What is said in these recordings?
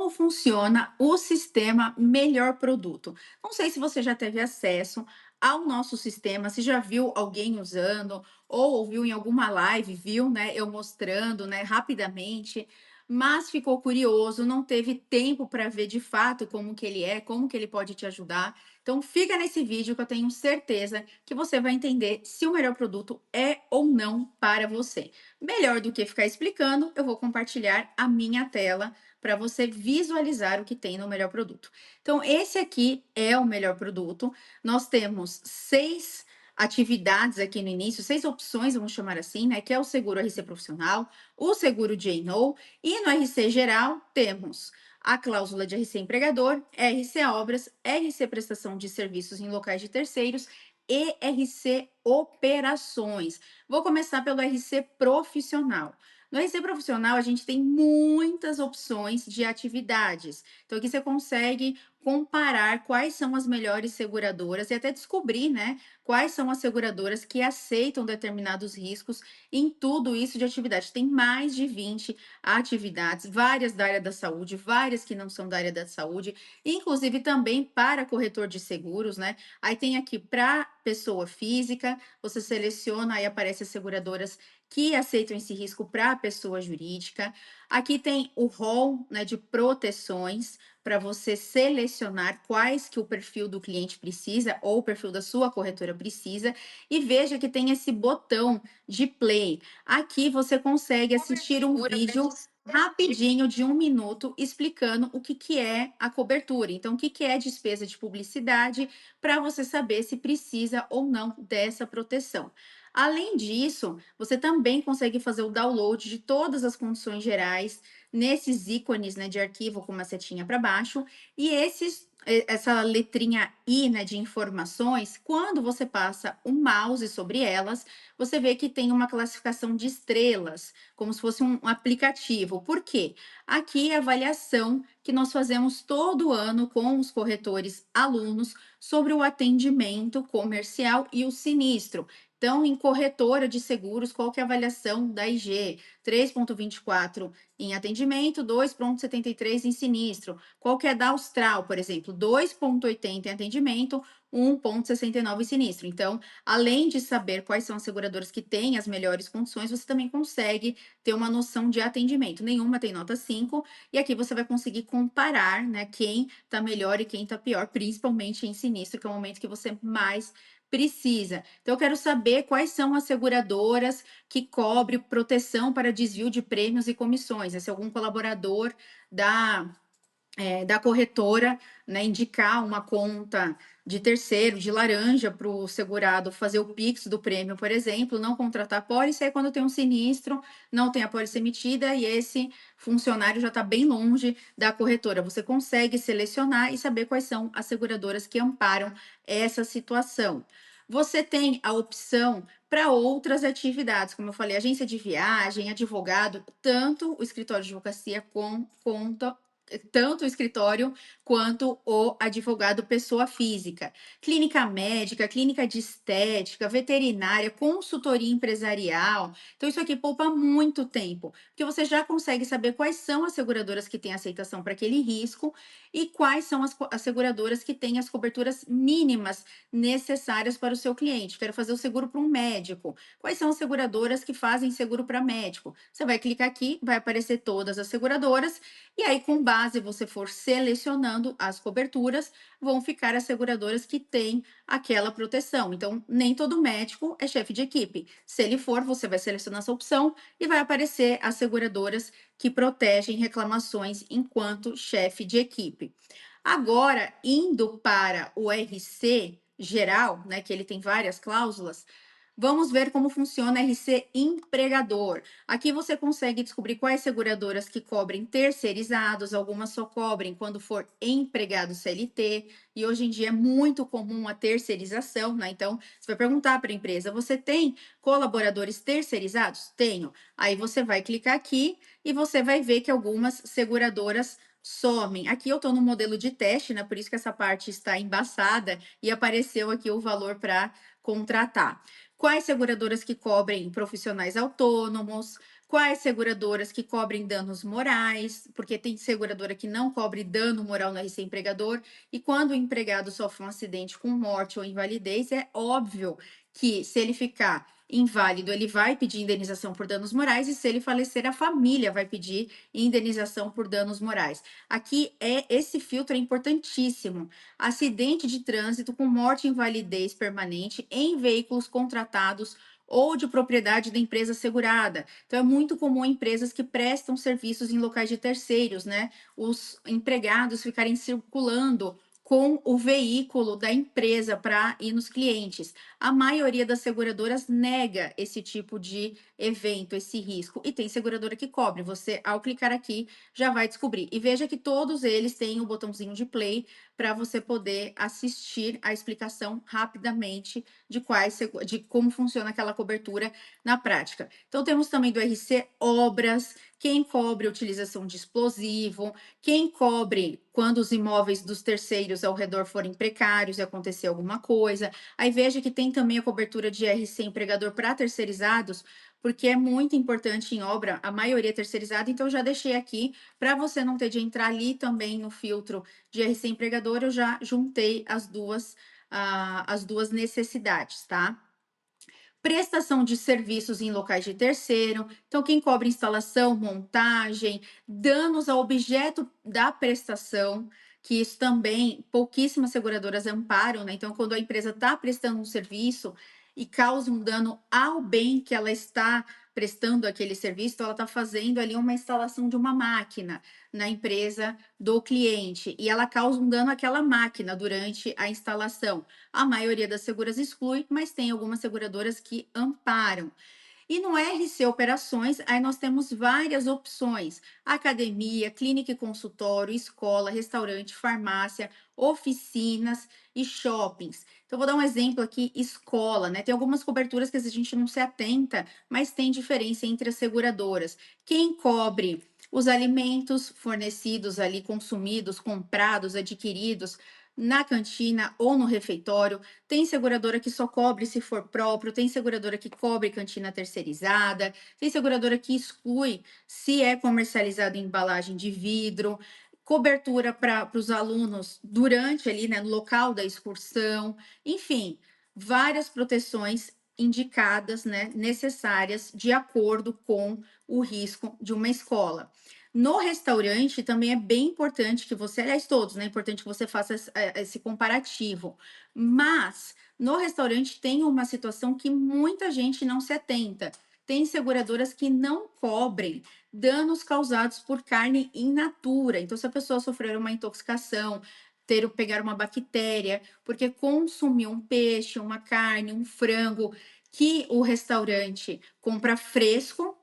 como funciona o sistema Melhor Produto. Não sei se você já teve acesso ao nosso sistema, se já viu alguém usando ou ouviu em alguma live, viu, né, eu mostrando, né, rapidamente, mas ficou curioso, não teve tempo para ver de fato como que ele é, como que ele pode te ajudar. Então fica nesse vídeo que eu tenho certeza que você vai entender se o melhor produto é ou não para você. Melhor do que ficar explicando, eu vou compartilhar a minha tela para você visualizar o que tem no melhor produto. Então, esse aqui é o melhor produto. Nós temos 6 atividades aqui no início, 6 opções, vamos chamar assim, né? Que é o seguro RC profissional, o seguro J&O e no RC geral temos a cláusula de RC empregador, RC obras, RC prestação de serviços em locais de terceiros e RC operações. Vou começar pelo RC profissional. No RC profissional, a gente tem muitas opções de atividades. Então, aqui você consegue comparar quais são as melhores seguradoras e até descobrir, né, quais são as seguradoras que aceitam determinados riscos em tudo isso de atividade. Tem mais de 20 atividades, várias da área da saúde, várias que não são da área da saúde, inclusive também para corretor de seguros, né? Aí tem aqui para pessoa física, você seleciona, aí aparece as seguradoras que aceitam esse risco para a pessoa jurídica. Aqui tem o rol, né, de proteções para você selecionar quais que o perfil do cliente precisa ou o perfil da sua corretora precisa e veja que tem esse botão de play. Aqui você consegue assistir um vídeo rapidinho de 1 minuto explicando o que é a cobertura. Então, o que é despesa de publicidade para você saber se precisa ou não dessa proteção. Além disso, você também consegue fazer o download de todas as condições gerais nesses ícones, né, de arquivo com uma setinha para baixo, e essa letrinha I, né, de informações, quando você passa o mouse sobre elas, você vê que tem uma classificação de estrelas, como se fosse um aplicativo. Por quê? Aqui é a avaliação que nós fazemos todo ano com os corretores alunos sobre o atendimento comercial e o sinistro. Então, em corretora de seguros, qual que é a avaliação da IG? 3,24 em atendimento, 2,73 em sinistro. Qual que é da Austral, por exemplo? 2,80 em atendimento, 1,69 em sinistro. Então, além de saber quais são as seguradoras que têm as melhores condições, você também consegue ter uma noção de atendimento. Nenhuma tem nota 5, e aqui você vai conseguir comparar, né, quem está melhor e quem está pior, principalmente em sinistro, que é o momento que você mais precisa. Então, eu quero saber quais são as seguradoras que cobrem proteção para desvio de prêmios e comissões. Se algum colaborador da da corretora, né, indicar uma conta de terceiro, de laranja, para o segurado fazer o Pix do prêmio, por exemplo, não contratar apólice, aí quando tem um sinistro, não tem apólice emitida e esse funcionário já está bem longe da corretora. Você consegue selecionar e saber quais são as seguradoras que amparam essa situação. Você tem a opção para outras atividades, como eu falei, agência de viagem, advogado, tanto o escritório de advocacia conta tanto o escritório quanto o advogado pessoa física. Clínica médica, clínica de estética, veterinária, consultoria empresarial. Então, isso aqui poupa muito tempo, porque você já consegue saber quais são as seguradoras que têm aceitação para aquele risco e quais são as seguradoras que têm as coberturas mínimas necessárias para o seu cliente. Quero fazer o seguro para um médico. Quais são as seguradoras que fazem seguro para médico? Você vai clicar aqui, vai aparecer todas as seguradoras e aí, com base, você for selecionando as coberturas, vão ficar as seguradoras que têm aquela proteção. Então, nem todo médico é chefe de equipe. Se ele for, você vai selecionar essa opção e vai aparecer as seguradoras que protegem reclamações enquanto chefe de equipe. Agora, indo para o RC geral, né, que ele tem várias cláusulas, vamos ver como funciona RC empregador. Aqui você consegue descobrir quais seguradoras que cobrem terceirizados, algumas só cobrem quando for empregado CLT, e hoje em dia é muito comum a terceirização, né? Então, você vai perguntar para a empresa: você tem colaboradores terceirizados? Tenho. Aí você vai clicar aqui e você vai ver que algumas seguradoras somem. Aqui eu estou no modelo de teste, né? Por isso que essa parte está embaçada e apareceu aqui o valor para contratar. Quais seguradoras que cobrem profissionais autônomos, quais seguradoras que cobrem danos morais, porque tem seguradora que não cobre dano moral no RC empregador, e quando o empregado sofre um acidente com morte ou invalidez, é óbvio que se ele ficar inválido, ele vai pedir indenização por danos morais, e se ele falecer, a família vai pedir indenização por danos morais. Aqui esse filtro é importantíssimo. Acidente de trânsito com morte e invalidez permanente em veículos contratados ou de propriedade da empresa segurada. Então, é muito comum empresas que prestam serviços em locais de terceiros, né? Os empregados ficarem circulando com o veículo da empresa para ir nos clientes. A maioria das seguradoras nega esse tipo de evento, esse risco. E tem seguradora que cobre. Você, ao clicar aqui, já vai descobrir. E veja que todos eles têm o botãozinho de play para você poder assistir a explicação rapidamente de como funciona aquela cobertura na prática. Então, temos também do RC Obras, quem cobre a utilização de explosivo, quem cobre quando os imóveis dos terceiros ao redor forem precários e acontecer alguma coisa. Aí veja que tem também a cobertura de RC empregador para terceirizados, porque é muito importante em obra, a maioria é terceirizada, então eu já deixei aqui para você não ter de entrar ali também no filtro de RC empregador, eu já juntei as duas necessidades, tá? Prestação de serviços em locais de terceiro. Então, quem cobre instalação, montagem, danos ao objeto da prestação, que isso também pouquíssimas seguradoras amparam, né? Então, quando a empresa está prestando um serviço e causa um dano ao bem que ela está prestando aquele serviço, então ela está fazendo ali uma instalação de uma máquina na empresa do cliente e ela causa um dano àquela máquina durante a instalação. A maioria das seguras exclui, mas tem algumas seguradoras que amparam. E no RC Operações, aí nós temos várias opções: academia, clínica e consultório, escola, restaurante, farmácia, oficinas e shoppings. Então, vou dar um exemplo aqui: escola, né? Tem algumas coberturas que a gente não se atenta, mas tem diferença entre as seguradoras. Quem cobre os alimentos fornecidos ali, consumidos, comprados, adquiridos na cantina ou no refeitório, tem seguradora que só cobre se for próprio, tem seguradora que cobre cantina terceirizada, tem seguradora que exclui se é comercializado em embalagem de vidro, cobertura para os alunos durante ali, né, no local da excursão, enfim, várias proteções indicadas, né, necessárias de acordo com o risco de uma escola. No restaurante também é bem importante que você, aliás, todos, né? É importante que você faça esse comparativo. Mas no restaurante tem uma situação que muita gente não se atenta. Tem seguradoras que não cobrem danos causados por carne in natura. Então, se a pessoa sofrer uma intoxicação, pegar uma bactéria, porque consumiu um peixe, uma carne, um frango que o restaurante compra fresco,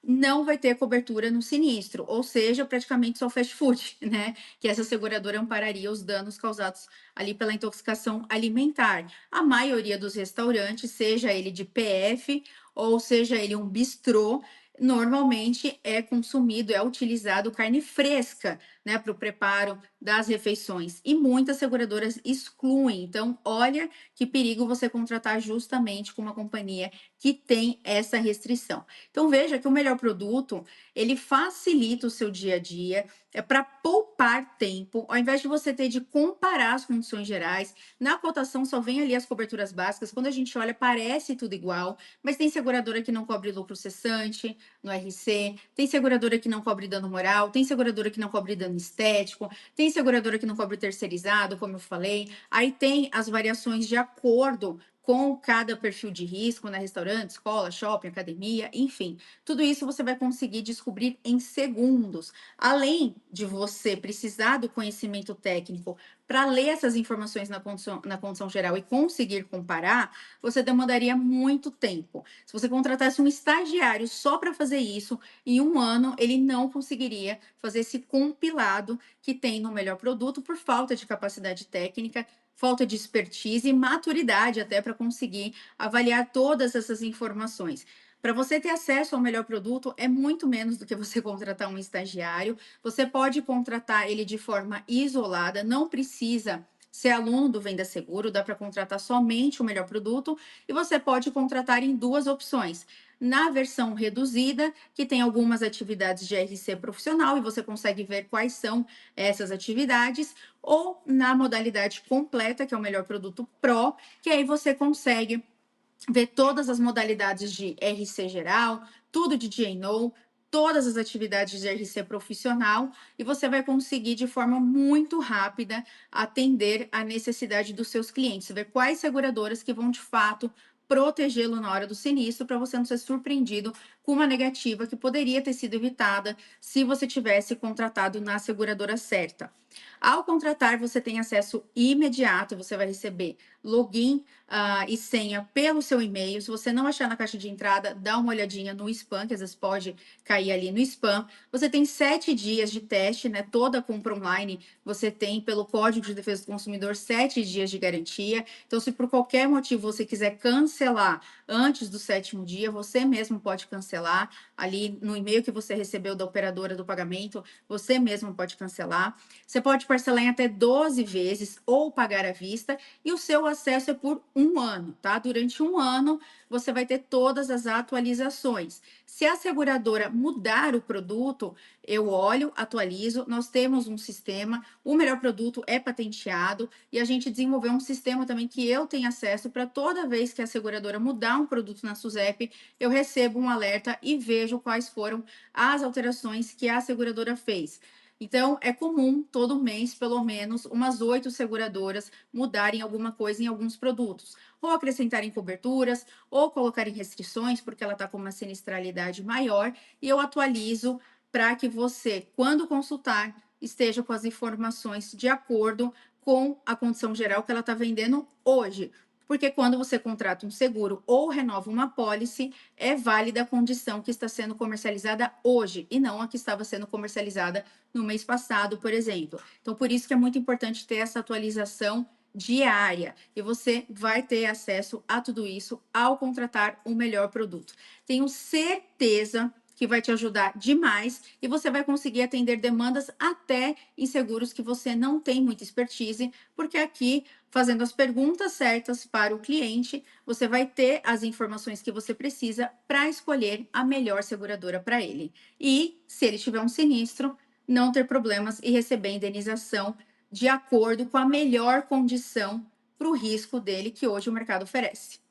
não vai ter cobertura no sinistro, ou seja, praticamente só fast food, né? Que essa seguradora ampararia os danos causados ali pela intoxicação alimentar. A maioria dos restaurantes, seja ele de PF ou seja ele um bistrô, normalmente é consumido, é utilizado carne fresca, né, para o preparo das refeições. E muitas seguradoras excluem. Então, olha que perigo você contratar justamente com uma companhia que tem essa restrição. Então, veja que o melhor produto, ele facilita o seu dia a dia, é para poupar tempo, ao invés de você ter de comparar as condições gerais, na cotação só vem ali as coberturas básicas, quando a gente olha parece tudo igual, mas tem seguradora que não cobre lucro cessante no RC, tem seguradora que não cobre dano moral, tem seguradora que não cobre dano estético, tem seguradora que não cobre terceirizado, como eu falei, aí tem as variações de acordo com cada perfil de risco, né? Restaurante, escola, shopping, academia, enfim. Tudo isso você vai conseguir descobrir em segundos. Além de você precisar do conhecimento técnico para ler essas informações na condição geral e conseguir comparar, você demandaria muito tempo. Se você contratasse um estagiário só para fazer isso, em um ano ele não conseguiria fazer esse compilado que tem no melhor produto por falta de capacidade técnica, falta de expertise e maturidade até para conseguir avaliar todas essas informações. Para você ter acesso ao melhor produto, é muito menos do que você contratar um estagiário. Você pode contratar ele de forma isolada, não precisa ser aluno do Venda Seguro, dá para contratar somente o melhor produto e você pode contratar em duas opções. na versão reduzida, que tem algumas atividades de RC profissional e você consegue ver quais são essas atividades, ou na modalidade completa, que é o melhor produto Pro, que aí você consegue ver todas as modalidades de RC geral, tudo de GNO, todas as atividades de RC profissional, e você vai conseguir de forma muito rápida atender a necessidade dos seus clientes, ver quais seguradoras que vão de fato protegê-lo na hora do sinistro para você não ser surpreendido com uma negativa que poderia ter sido evitada se você tivesse contratado na seguradora certa. Ao contratar, você tem acesso imediato, você vai receber login e senha pelo seu e-mail. Se você não achar na caixa de entrada, dá uma olhadinha no spam, que às vezes pode cair ali no spam. Você tem 7 dias de teste, né? Toda compra online você tem, pelo Código de Defesa do Consumidor, 7 dias de garantia. Então, se por qualquer motivo você quiser cancelar antes do 7º dia, você mesmo pode cancelar. Ali no e-mail que você recebeu da operadora do pagamento, você mesmo pode cancelar. Você pode parcelar em até 12 vezes ou pagar à vista, e o seu acesso é por 1 ano, tá? Durante 1 ano, você vai ter todas as atualizações. Se a seguradora mudar o produto, eu olho, atualizo. Nós temos um sistema, o melhor produto é patenteado, e a gente desenvolveu um sistema também que eu tenho acesso para toda vez que a seguradora mudar um produto na SUSEP, eu recebo um alerta e vejo quais foram as alterações que a seguradora fez. Então, é comum todo mês, pelo menos, umas 8 seguradoras mudarem alguma coisa em alguns produtos, ou acrescentarem coberturas, ou colocarem restrições, porque ela está com uma sinistralidade maior, e eu atualizo para que você, quando consultar, esteja com as informações de acordo com a condição geral que ela está vendendo hoje. Porque quando você contrata um seguro ou renova uma pólice, é válida a condição que está sendo comercializada hoje e não a que estava sendo comercializada no mês passado, por exemplo. Então, por isso que é muito importante ter essa atualização diária, e você vai ter acesso a tudo isso ao contratar o melhor produto. Tenho certeza que vai te ajudar demais e você vai conseguir atender demandas até em seguros que você não tem muita expertise, porque aqui, fazendo as perguntas certas para o cliente, você vai ter as informações que você precisa para escolher a melhor seguradora para ele. E, se ele tiver um sinistro, não ter problemas e receber indenização de acordo com a melhor condição para o risco dele que hoje o mercado oferece.